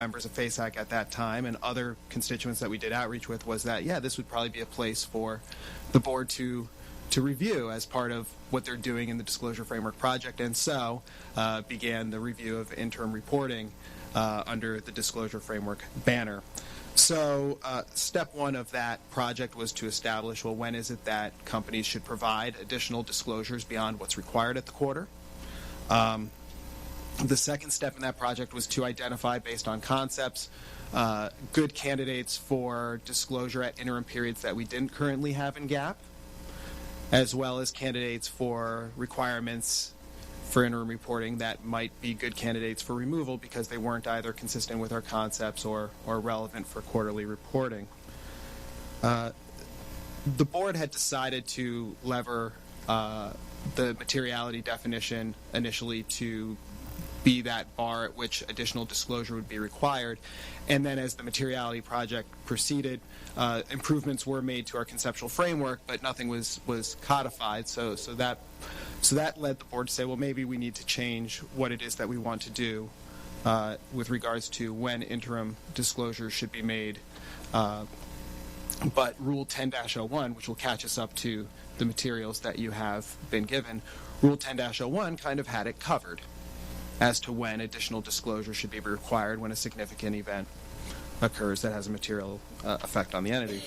members of FASAC at that time and other constituents that we did outreach with was that, yeah, this would probably be a place for the board to review as part of what they're doing in the Disclosure Framework project, and so began the review of interim reporting under the Disclosure Framework banner. So step one of that project was to establish, well, when is it that companies should provide additional disclosures beyond what's required at the quarter? The second step in that project was to identify, based on concepts, good candidates for disclosure at interim periods that we didn't currently have in GAAP, as well as candidates for requirements for interim reporting that might be good candidates for removal because they weren't either consistent with our concepts or relevant for quarterly reporting. The board had decided to lever the materiality definition initially to be that bar at which additional disclosure would be required. And then as the materiality project proceeded, improvements were made to our conceptual framework, but nothing was codified. So that led the board to say, well, maybe we need to change what it is that we want to do with regards to when interim disclosures should be made. But Rule 10-01, which will catch us up to the materials that you have been given, Rule 10-01 kind of had it covered as to when additional disclosure should be required when a significant event occurs that has a material effect on the entity.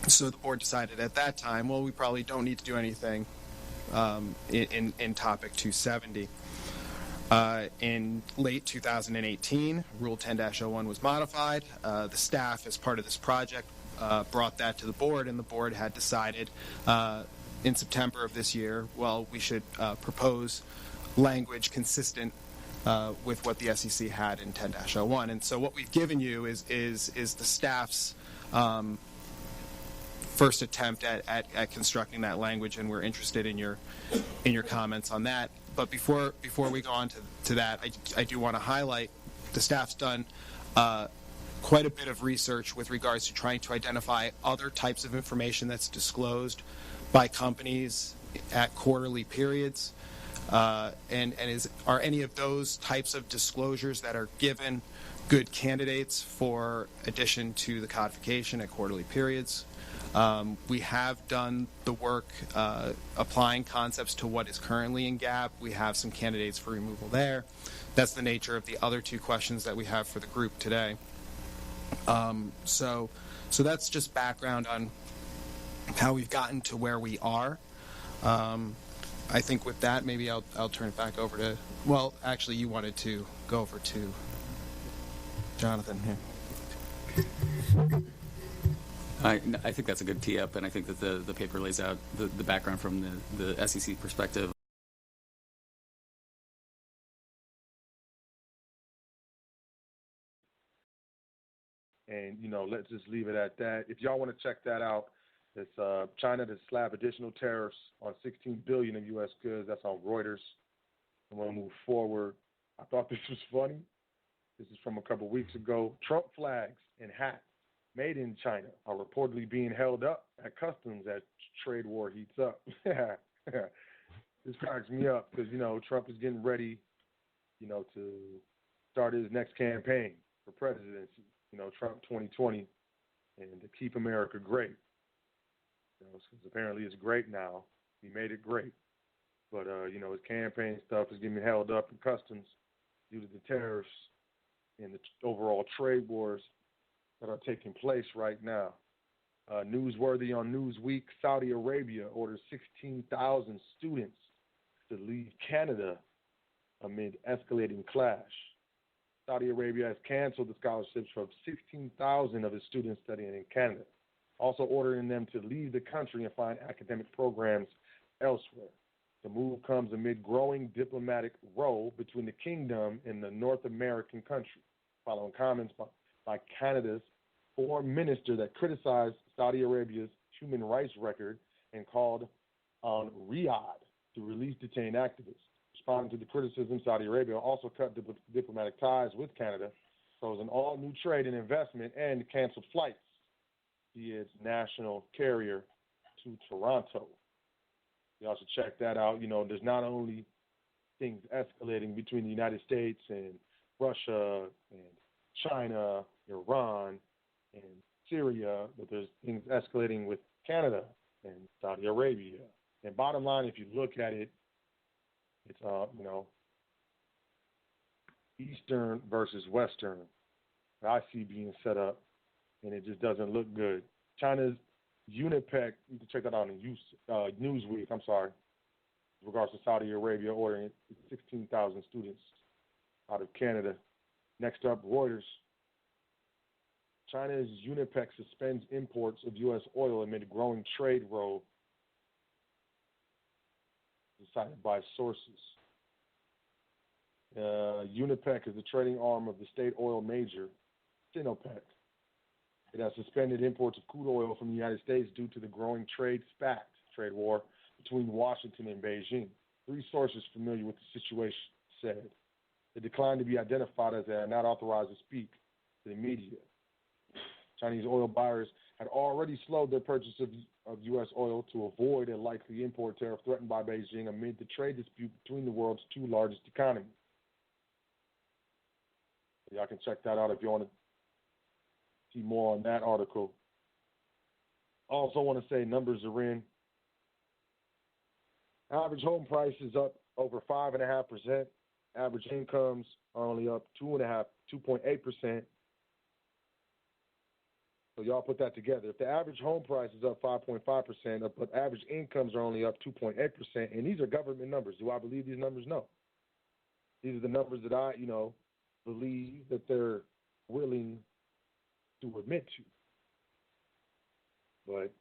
So the board decided at that time, well, we probably don't need to do anything in Topic 270. In late 2018, Rule 10-01 was modified. The staff, as part of this project, brought that to the board, and the board had decided in September of this year, well, we should propose language consistent with what the SEC had in 10-01. And so what we've given you is the staff's first attempt at constructing that language, and we're interested in your comments on that. But before we go on to that, I do want to highlight the staff's done quite a bit of research with regards to trying to identify other types of information that's disclosed by companies at quarterly periods. Are any of those types of disclosures that are given good candidates for addition to the codification at quarterly periods? We have done the work applying concepts to what is currently in GAAP. We have some candidates for removal there. That's the nature of the other two questions that we have for the group today. So that's just background on how we've gotten to where we are. I think with that, maybe I'll turn it back over to, well, actually, you wanted to go over to Jonathan here. I think that's a good tee up, and I think that the paper lays out the background from the SEC perspective. And, let's just leave it at that. If y'all want to check that out, it's China to slap additional tariffs on $16 billion of U.S. goods. That's on Reuters. I'm going to move forward. I thought this was funny. This is from a couple weeks ago. Trump flags and hats made in China are reportedly being held up at customs as trade war heats up. This cracks me up because, Trump is getting ready, to start his next campaign for presidency, Trump 2020, and to keep America great. Because apparently it's great now. He made it great. But, his campaign stuff is getting held up in customs due to the tariffs and the overall trade wars that are taking place right now. Newsworthy on Newsweek, Saudi Arabia orders 16,000 students to leave Canada amid escalating clash. Saudi Arabia has canceled the scholarships for 16,000 of its students studying in Canada, also ordering them to leave the country and find academic programs elsewhere. The move comes amid growing diplomatic row between the kingdom and the North American country, following comments by Canada's foreign minister that criticized Saudi Arabia's human rights record and called on Riyadh to release detained activists. Responding to the criticism, Saudi Arabia also cut diplomatic ties with Canada, frozen all new trade and investment, and canceled flights via its national carrier to Toronto. Y'all should check that out. There's not only things escalating between the United States and Russia and China, Iran, and Syria, but there's things escalating with Canada and Saudi Arabia. And bottom line, if you look at it, it's Eastern versus Western that I see being set up, and it just doesn't look good. China's UNIPEC, you can check that out in Newsweek, with regards to Saudi Arabia ordering 16,000 students out of Canada. Next up, Reuters. China's UNIPEC suspends imports of U.S. oil amid growing trade row, cited by sources. UNIPEC is the trading arm of the state oil major, Sinopec. It has suspended imports of crude oil from the United States due to the growing trade war between Washington and Beijing. 3 sources familiar with the situation said. They declined to be identified as they are not authorized to speak to the media. Chinese oil buyers had already slowed their purchase of U.S. oil to avoid a likely import tariff threatened by Beijing amid the trade dispute between the world's 2 largest economies. Y'all can check that out if you want to see more on that article. I also want to say numbers are in. Average home price is up over 5.5%. Average incomes are only up 2.8%. So y'all put that together. If the average home price is up 5.5%, but average incomes are only up 2.8%, and these are government numbers. Do I believe these numbers? No. These are the numbers that I, believe that they're willing to admit to. But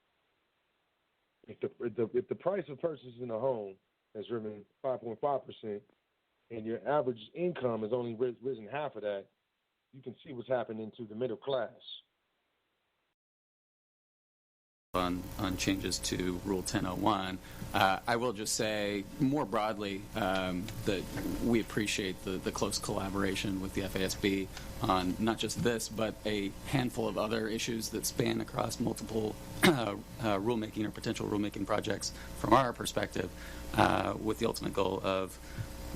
if the price of purchasing a home has risen 5.5%, and your average income has only risen half of that, you can see what's happening to the middle class. On changes to Rule 1001, I will just say more broadly that we appreciate the close collaboration with the FASB on not just this, but a handful of other issues that span across multiple rulemaking or potential rulemaking projects from our perspective, with the ultimate goal of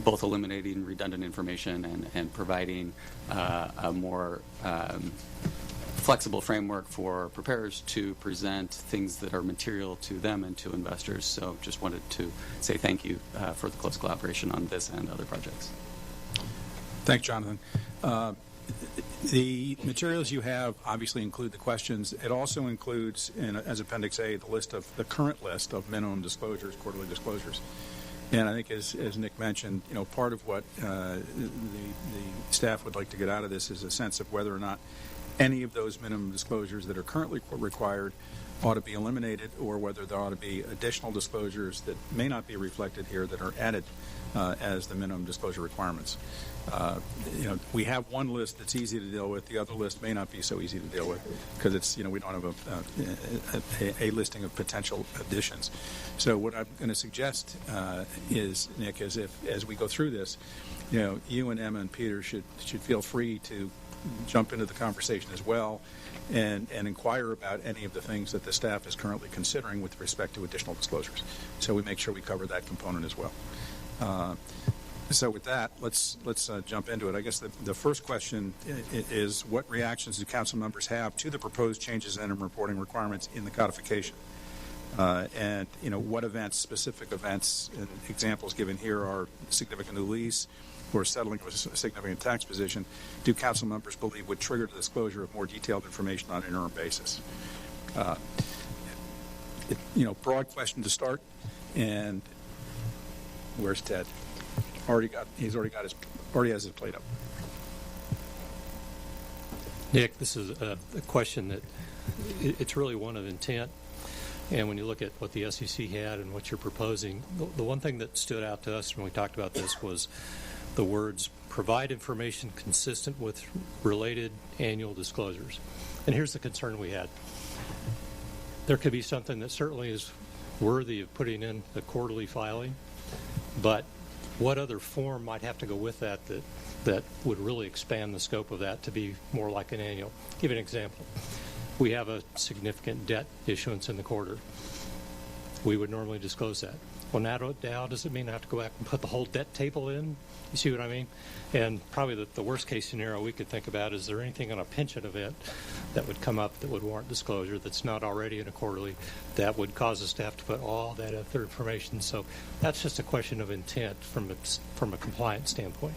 both eliminating redundant information and providing a more flexible framework for preparers to present things that are material to them and to investors. So just wanted to say thank you for the close collaboration on this and other projects. Thanks, Jonathan. The materials you have obviously include the questions. It also includes, as Appendix A, the current list of minimum disclosures, quarterly disclosures. And I think, as Nick mentioned, part of what the staff would like to get out of this is a sense of whether or not any of those minimum disclosures that are currently required ought to be eliminated, or whether there ought to be additional disclosures that may not be reflected here that are added as the minimum disclosure requirements. We have one list that's easy to deal with. The other list may not be so easy to deal with because it's, we don't have a listing of potential additions. So what I'm going to suggest is, Nick, is as we go through this, you and Emma and Peter should feel free to jump into the conversation as well and inquire about any of the things that the staff is currently considering with respect to additional disclosures. So we make sure we cover that component as well. So with that, let's jump into it. I guess the first question is, what reactions do council members have to the proposed changes in reporting requirements in the codification? And what specific events, and examples given here are significant new lease or settling of a significant tax position, do council members believe would trigger the disclosure of more detailed information on an interim basis? Broad question to start. And where's Ted? Already has his plate up. Nick, this is a question that it's really one of intent. And when you look at what the SEC had and what you're proposing, the one thing that stood out to us when we talked about this was the words provide information consistent with related annual disclosures. And here's the concern we had. There could be something that certainly is worthy of putting in the quarterly filing, but what other form might have to go with that would really expand the scope of that to be more like an annual? Give you an example. We have a significant debt issuance in the quarter. We would normally disclose that. Well, now does it mean I have to go back and put the whole debt table in? You see what I mean? And probably the worst case scenario we could think about, is there anything on a pension event that would come up that would warrant disclosure that's not already in a quarterly that would cause us to have to put all that other information? So that's just a question of intent from a compliance standpoint.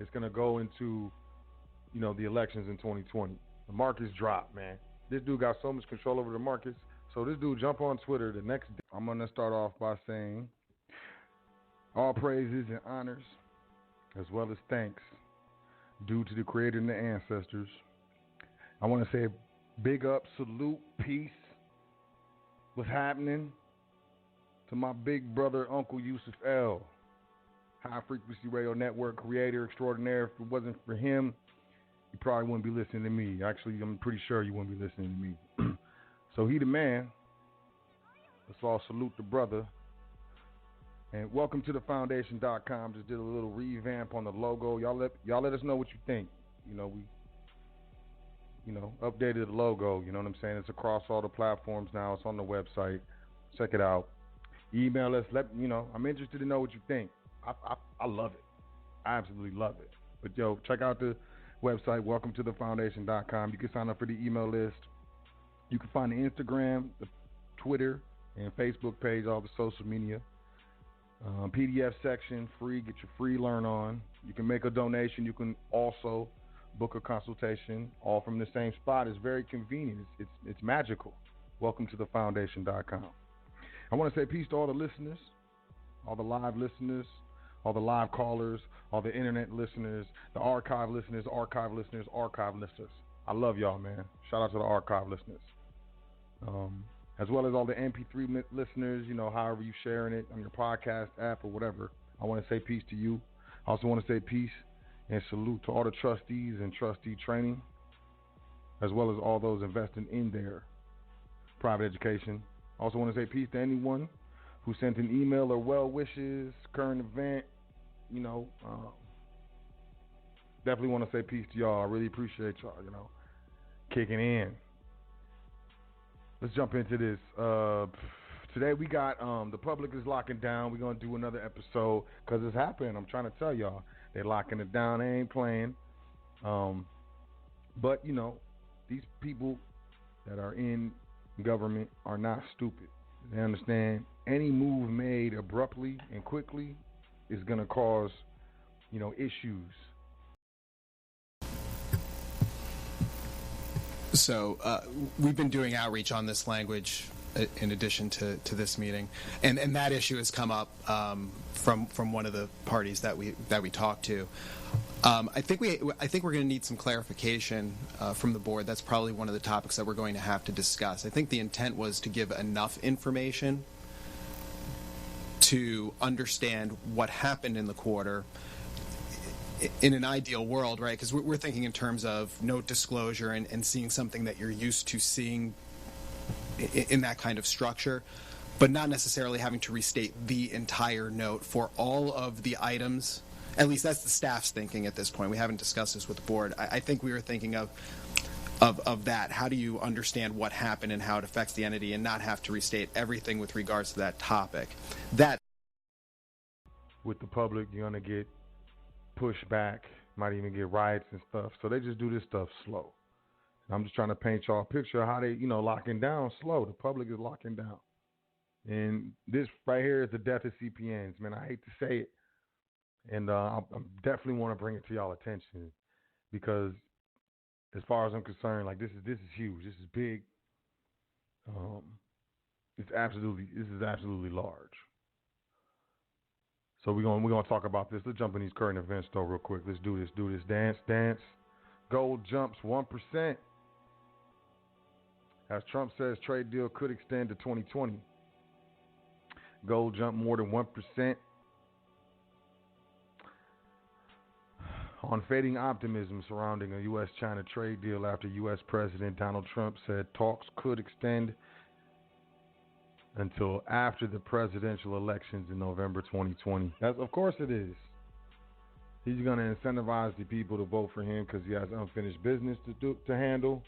It's going to go into, the elections in 2020. The markets drop, man. This dude got so much control over the markets. So this dude jump on Twitter the next day. I'm going to start off by saying all praises and honors, as well as thanks, due to the Creator and the ancestors. I want to say big up, salute, peace. What's happening to my big brother, Uncle Yusuf L., High Frequency Radio Network creator extraordinaire. If it wasn't for him, you probably wouldn't be listening to me. Actually, I'm pretty sure you wouldn't be listening to me. So he the man. Let's all salute the brother. And welcome to the foundation.com. Just did a little revamp on the logo. Y'all let us know what you think. We updated the logo. You know what I'm saying? It's across all the platforms now. It's on the website. Check it out. Email us. I'm interested to know what you think. I love it. I absolutely love it. But, check out the website, welcome to the foundation.com. You can sign up for the email list. You can find the Instagram, the Twitter, and Facebook page, all the social media. PDF section, free. Get your free learn on. You can make a donation. You can also book a consultation, all from the same spot. It's very convenient. It's magical. Welcome to the foundation.com. I want to say peace to all the listeners, all the live listeners, all the live callers, all the internet listeners, the archive listeners. I love y'all, man. Shout out to the archive listeners. As well as all the MP3 listeners, however you sharing it on your podcast app or whatever. I want to say peace to you. I also want to say peace and salute to all the trustees and trustee training, as well as all those investing in their private education. I also want to say peace to anyone who sent an email or well wishes, current event, definitely want to say peace to y'all. I really appreciate y'all, kicking in. Let's jump into this. Today we got the public is locking down. We're going to do another episode because it's happening. I'm trying to tell y'all. They're locking it down. They ain't playing. But, these people that are in government are not stupid. They understand any move made abruptly and quickly is going to cause, issues. So we've been doing outreach on this language in addition to this meeting, and that issue has come up from one of the parties that we talked to. I think we're going to need some clarification from the board. That's probably one of the topics that we're going to have to discuss. I think the intent was to give enough information to understand what happened in the quarter. In an ideal world, right? Because we're thinking in terms of note disclosure and seeing something that you're used to seeing in that kind of structure, but not necessarily having to restate the entire note for all of the items. At least that's the staff's thinking at this point. We haven't discussed this with the board. I think we were thinking of that. How do you understand what happened and how it affects the entity and not have to restate everything with regards to that topic? That with the public, you're going to get pushback, might even get riots and stuff. So they just do this stuff slow. I'm just trying to paint y'all a picture of how they, locking down slow. The public is locking down. And this right here is the death of CPNs, man. I hate to say it. And I definitely want to bring it to y'all attention because as far as I'm concerned, like this is huge. This is big. This is absolutely large. So we're gonna talk about this. Let's jump in these current events though real quick. Let's do this. Dance. Gold jumps 1%. As Trump says, trade deal could extend to 2020. Gold jumped more than 1%. On fading optimism surrounding a U.S.-China trade deal after U.S. President Donald Trump said talks could extend until after the presidential elections in November 2020. Of course it is. He's going to incentivize the people to vote for him because he has unfinished business to handle.